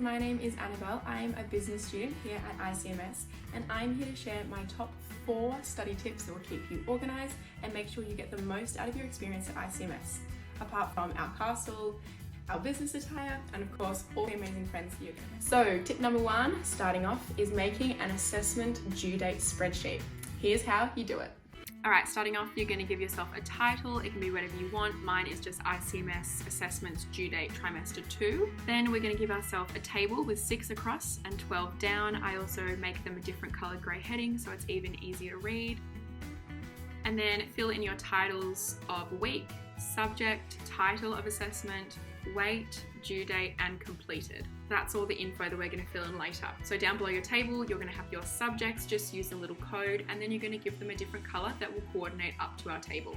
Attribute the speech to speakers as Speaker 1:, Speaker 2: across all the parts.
Speaker 1: my name is Annabelle. I am a business student here at ICMS, and I'm here to share my top 4 study tips that will keep you organised and make sure you get the most out of your experience at ICMS, apart from our castle, our business attire, and of course all the amazing friends that you're going to meet. So tip number 1, starting off, is making an assessment due date spreadsheet. Here's how you do it.
Speaker 2: Alright, starting off, you're going to give yourself a title. It can be whatever you want. Mine is just ICMS Assessments Due Date Trimester 2. Then we're going to give ourselves a table with 6 across and 12 down. I also make them a different coloured grey heading so it's even easier to read. And then fill in your titles of week, subject, title of assessment, weight, due date, and completed. That's all the info that we're going to fill in later. So down below your table, you're going to have your subjects, just use a little code, and then you're going to give them a different colour that will coordinate up to our table.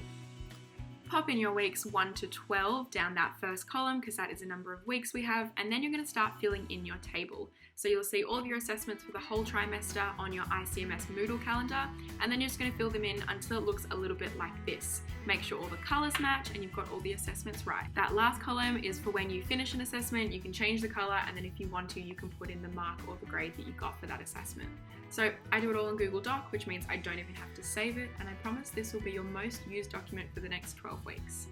Speaker 2: Pop in your weeks 1 to 12 down that first column because that is the number of weeks we have, and then you're going to start filling in your table. So you'll see all of your assessments for the whole trimester on your ICMS Moodle calendar, and then you're just going to fill them in until it looks a little bit like this. Make sure all the colours match and you've got all the assessments right. That last column is for when you finish an assessment. You can change the colour, and then if you want to, you can put in the mark or the grade that you got for that assessment. So I do it all in Google Doc, which means I don't even have to save it, and I promise this will be your most used document for the next 12 weeks.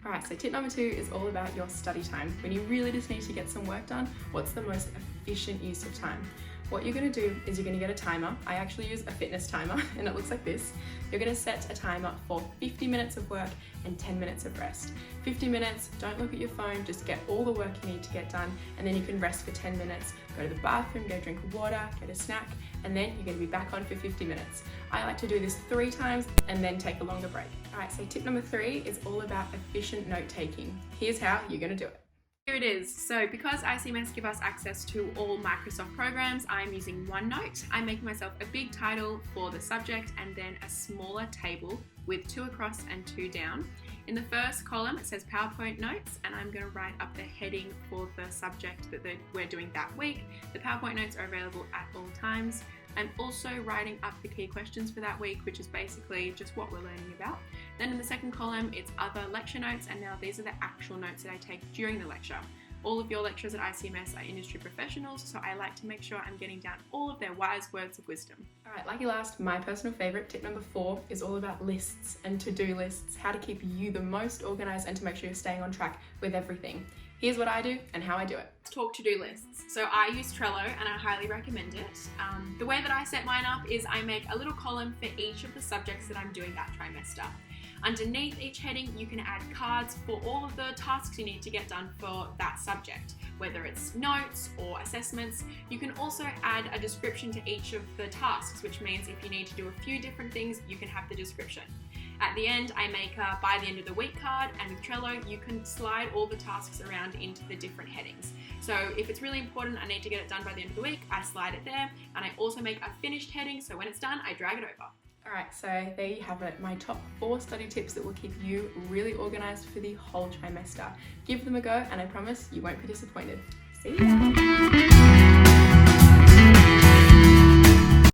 Speaker 1: Alright, so tip number 2 is all about your study time. When you really just need to get some work done, what's the most efficient use of time? What you're going to do is you're going to get a timer. I actually use a fitness timer and it looks like this. You're going to set a timer for 50 minutes of work and 10 minutes of rest. 50 minutes, don't look at your phone, just get all the work you need to get done, and then you can rest for 10 minutes, go to the bathroom, go drink water, get a snack, and then you're going to be back on for 50 minutes. I like to do this 3 times and then take a longer break. Alright, so tip number 3 is all about efficient note taking. Here's how you're going to do it.
Speaker 2: Here it is. So because ICMS give us access to all Microsoft programs, I'm using OneNote. I'm making myself a big title for the subject and then a smaller table with 2 across and 2 down. In the first column, it says PowerPoint notes, and I'm going to write up the heading for the subject that we're doing that week. The PowerPoint notes are available at all times. I'm also writing up the key questions for that week, which is basically just what we're learning about. Then in the second column, it's other lecture notes, and now these are the actual notes that I take during the lecture. All of your lecturers at ICMS are industry professionals, so I like to make sure I'm getting down all of their wise words of wisdom.
Speaker 1: Alright, lucky last, my personal favourite, tip number 4, is all about lists and to-do lists, how to keep you the most organised and to make sure you're staying on track with everything. Here's what I do and how I do it.
Speaker 2: Talk to-do lists. So I use Trello and I highly recommend it. The way that I set mine up is I make a little column for each of the subjects that I'm doing that trimester. Underneath each heading, you can add cards for all of the tasks you need to get done for that subject, whether it's notes or assessments. You can also add a description to each of the tasks, which means if you need to do a few different things, you can have the description. At the end, I make a by the end of the week card, and with Trello, you can slide all the tasks around into the different headings. So if it's really important, I need to get it done by the end of the week, I slide it there, and I also make a finished heading, so when it's done, I drag it over.
Speaker 1: Alright, so there you have it, my top 4 study tips that will keep you really organised for the whole trimester. Give them a go, and I promise you won't be disappointed. See ya!